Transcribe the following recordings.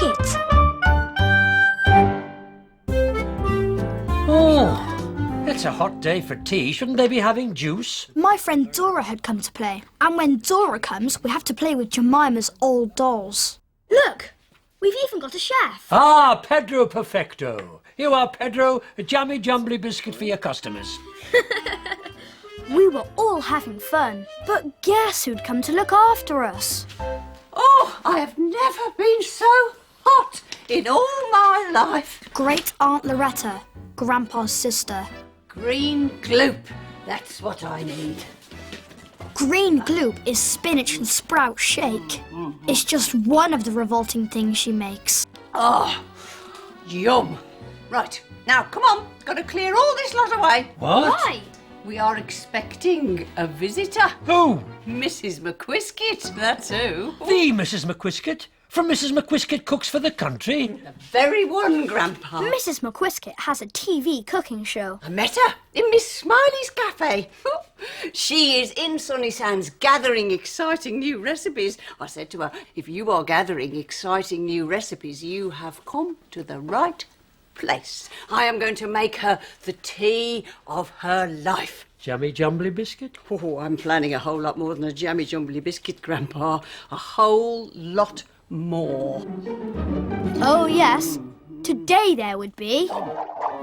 it. Oh, it's a hot day for tea. Shouldn't they be having juice? My friend Dora had come to play. And when Dora comes, we have to play with Jemima's old dolls. Look, we've even got a chef. Ah, Pedro Perfecto. Here you are, Pedro, a jammy jumbly biscuit for your customers. We were all having fun, but guess who'd come to look after us? Oh, I have never been so hot in all my life. Great Aunt Loretta, Grandpa's sister. Green gloop, that's what I need. Green gloop is spinach and sprout shake. It's just one of the revolting things she makes. Oh, yum. Right, now come on, got to clear all this lot away. What? Why? We are expecting a visitor. Who? Mrs McWhiskit, that's who. The Mrs McWhiskit? From Mrs McWhiskit Cooks for the Country? The very one, Grandpa. Mrs McWhiskit has a TV cooking show. I met her in Miss Smiley's cafe. She is in Sunny Sands gathering exciting new recipes. I said to her, if you are gathering exciting new recipes, you have come to the right place. I am going to make her the tea of her life. Jammy jumbly biscuit? Oh, I'm planning a whole lot more than a jammy jumbly biscuit, Grandpa. A whole lot more. Oh yes, today there would be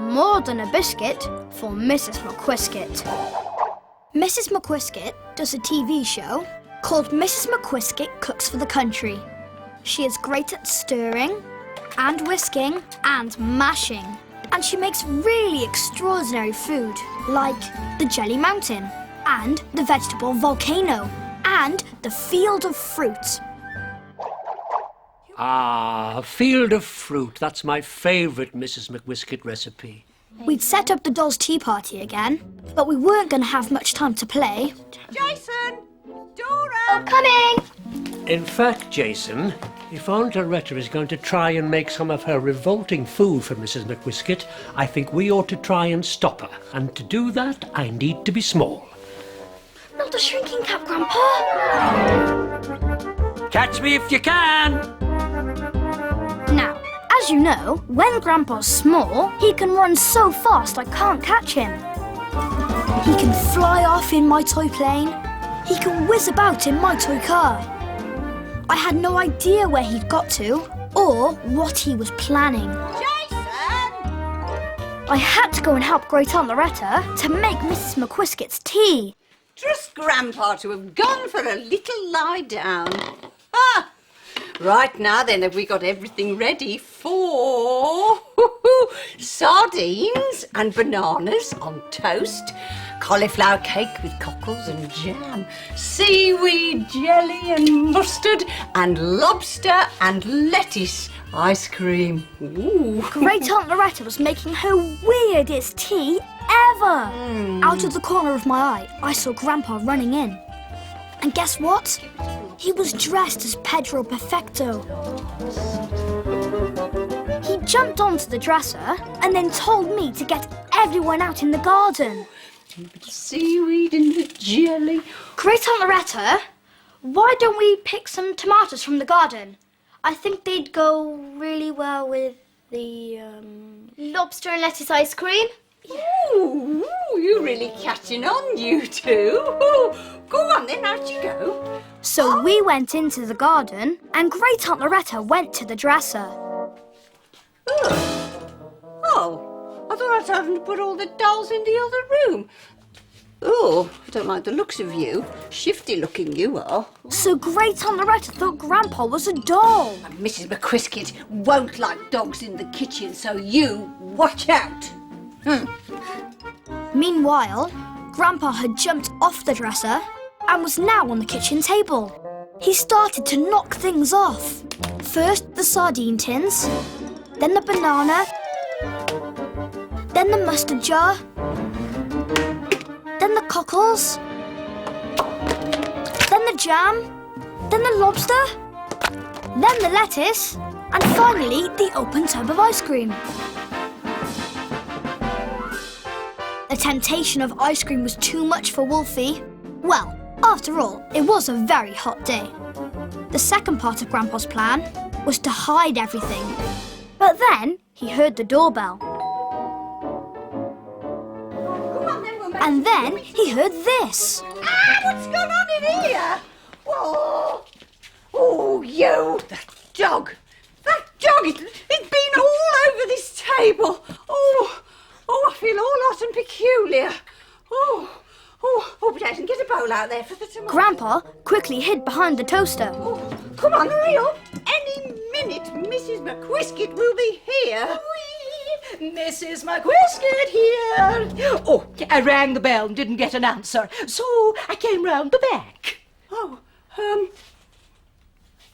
more than a biscuit for Mrs McWhiskit. Mrs McWhiskit does a TV show called Mrs McWhiskit Cooks for the Country. She is great at stirring and whisking and mashing. And she makes really extraordinary food, like the Jelly Mountain, and the Vegetable Volcano, and the Field of Fruit. Ah, field of fruit. That's my favourite Mrs McWhiskit recipe. We'd set up the dolls' tea party again, but we weren't going to have much time to play. Jason! Dora! Coming! In fact, Jason, if Aunt Loretta is going to try and make some of her revolting food for Mrs McWhiskit, I think we ought to try and stop her. And to do that, I need to be small. Not a shrinking cap, Grandpa! Catch me if you can! Now, as you know, when Grandpa's small, he can run so fast I can't catch him. He can fly off in my toy plane. He can whiz about in my toy car. I had no idea where he'd got to or what he was planning. Jason! I had to go and help Great Aunt Loretta to make Mrs McWhiskit's tea. Trust Grandpa to have gone for a little lie down. Ah! Right now then, have we got everything ready for sardines and bananas on toast, cauliflower cake with cockles and jam, seaweed jelly and mustard, and lobster and lettuce ice cream. Ooh. Great Aunt Loretta was making her weirdest tea ever. Out of the corner of my eye, I saw Grandpa running in. And guess what? He was dressed as Pedro Perfecto. He jumped onto the dresser and then told me to get everyone out in the garden. Seaweed and the jelly. Great Aunt Loretta, why don't we pick some tomatoes from the garden? I think they'd go really well with the, lobster and lettuce ice cream. Ooh, you're really catching on, you two. Ooh, go on then, out you go. So we went into the garden and Great Aunt Loretta went to the dresser. Oh, I thought I told them to put all the dolls in the other room. Oh, I don't like the looks of you. Shifty looking you are. So Great Aunt Loretta thought Grandpa was a doll. And Mrs McWhiskit won't like dogs in the kitchen, so you watch out. Meanwhile, Grandpa had jumped off the dresser and was now on the kitchen table. He started to knock things off. First the sardine tins, then the banana, then the mustard jar, then the cockles, then the jam, then the lobster, then the lettuce, and finally the open tub of ice cream. The temptation of ice cream was too much for Wolfie. Well, after all, it was a very hot day. The second part of Grandpa's plan was to hide everything. But then he heard the doorbell. And then he heard this. What's going on in here? Whoa! Oh, you! That dog! That dog! It's been all over this table. Oh, I feel all hot and peculiar. Oh, Jason, get a bowl out there for the tomato. Grandpa quickly hid behind the toaster. Oh, come on, hurry up. Any minute, Mrs McWhiskit will be here. Mrs McWhiskit here. Oh, I rang the bell and didn't get an answer, so I came round the back. Oh,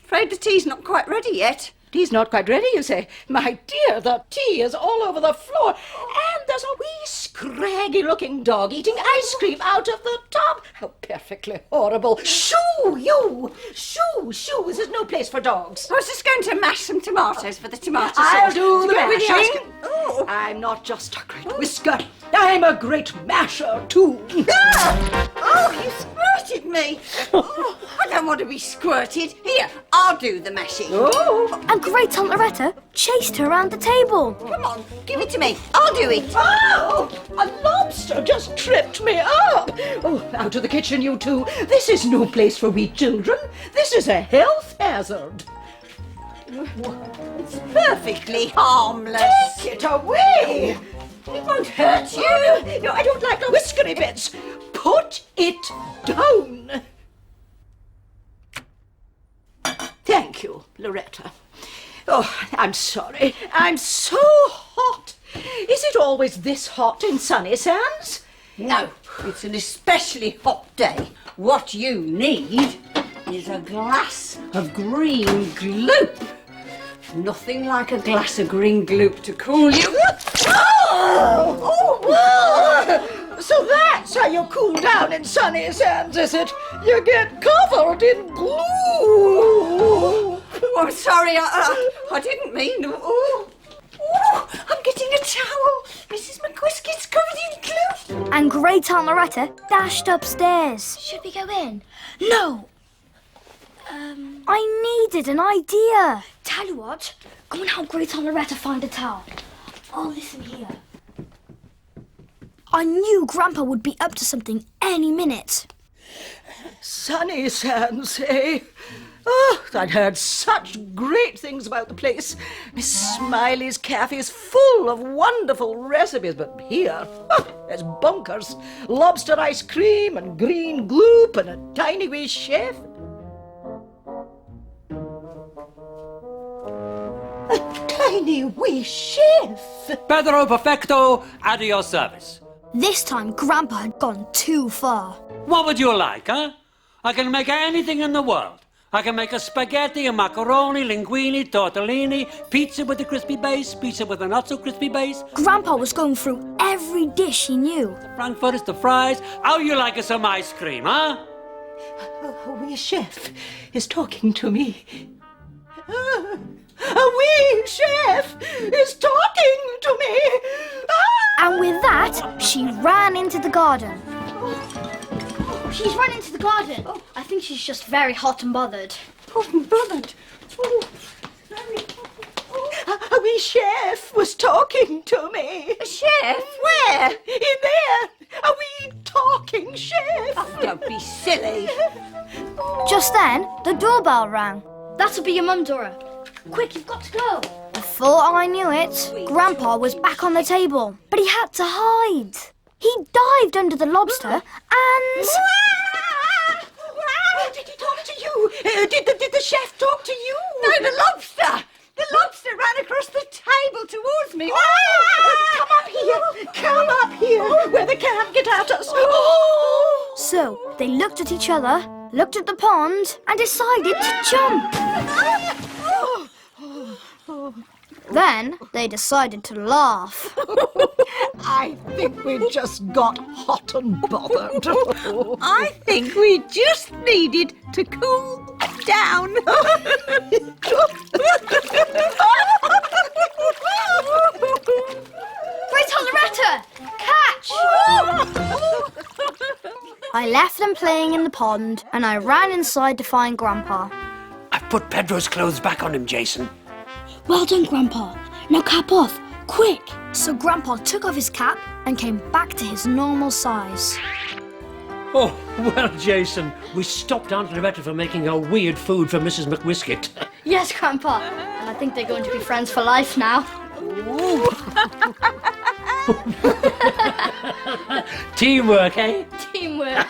afraid the tea's not quite ready yet. Tea's not quite ready, you say? My dear, the tea is all over the floor, and there's a wee scraggy-looking dog eating ice cream out of the tub. How perfectly horrible. Shoo, you! Shoo! This is no place for dogs. I was just going to mash some tomatoes for the tomato sauce. I'll do the To go with the ice mashing. cream. Oh. I'm not just a great whisker. I'm a great masher, too. Oh, you squirted me. Oh, I don't want to be squirted. Here, I'll do the mashing. Oh. And Great Aunt Loretta chased her around the table. Come on, give it to me. I'll do it. Oh, a lobster just tripped me up. Oh, out of the kitchen, you two. This is no place for wee children. This is a health hazard. It's perfectly harmless. Take it away. It won't hurt you. No, I don't like the whiskery bits. Put it down. Thank you, Loretta. Oh, I'm sorry. I'm so hot. Is it always this hot in Sunny Sands? No, it's an especially hot day. What you need is a glass of green gloop. Nothing like a glass of green gloop to cool you. So that's how you cool down in Sunny Sands, is it? You get covered in glue. Oh, I'm sorry, I didn't mean. I'm getting a towel. Mrs McWhiskit's covered in glue. And Great Aunt Loretta dashed upstairs. Should we go in? No! I needed an idea. Tell you what, go and help Great Aunt Loretta find a towel. I'll listen here. I knew Grandpa would be up to something any minute. Sunny Sands, eh? Oh, I'd heard such great things about the place. Miss Smiley's cafe is full of wonderful recipes, but here, there's bunkers, lobster ice cream and green gloop and a tiny wee chef. A tiny wee chef. Pedro Perfecto, at your service. This time Grandpa had gone too far. What would you like, huh? I can make anything in the world. I can make a spaghetti, a macaroni, linguine, tortellini, pizza with a crispy base, pizza with a not-so-crispy base, Grandpa was going through every dish he knew. frankfurters, the fries. How you like some ice cream, huh? A wee chef is talking to me. A wee chef is talking to me. And with that, she ran into the garden. She's run into the garden. I think she's just very hot and bothered. Bothered. A wee chef was talking to me. A chef? Where? In there. A wee talking chef. Oh, don't be silly. Just then, the doorbell rang. That'll be your mum, Dora. Quick, you've got to go. Before I knew it, Grandpa was back on the table, but he had to hide. He dived under the lobster and... Did he talk to you? Did the chef talk to you? No, the lobster. The lobster ran across the table towards me. Come up here, where they can't get at us. So they looked at each other, looked at the pond, and decided to jump. Then they decided to laugh. I think we just got hot and bothered. I think we just needed to cool down. Great Aunt Loretta! Catch! I left them playing in the pond and I ran inside to find Grandpa. I've Put Pedro's clothes back on him, Jason. Well done, Grandpa. Now cap off, quick. So Grandpa took off his cap and came back to his normal size. Oh, well, Jason, we stopped Aunt Loretta from making her weird food for Mrs McWhiskit. Yes, Grandpa. And I think they're going to be friends for life now. Teamwork, eh? Teamwork.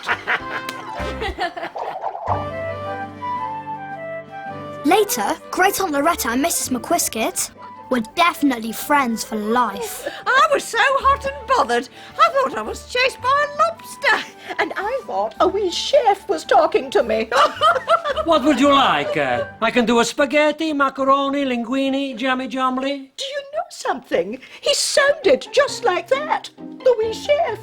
Later, Great Aunt Loretta and Mrs McWhiskit were definitely friends for life. I was so hot and bothered, I thought I was chased by a lobster. And I thought a wee chef was talking to me. What would you like? I can do a spaghetti, macaroni, linguine, jammy jomly. Do you know something? He sounded just like that, the wee chef.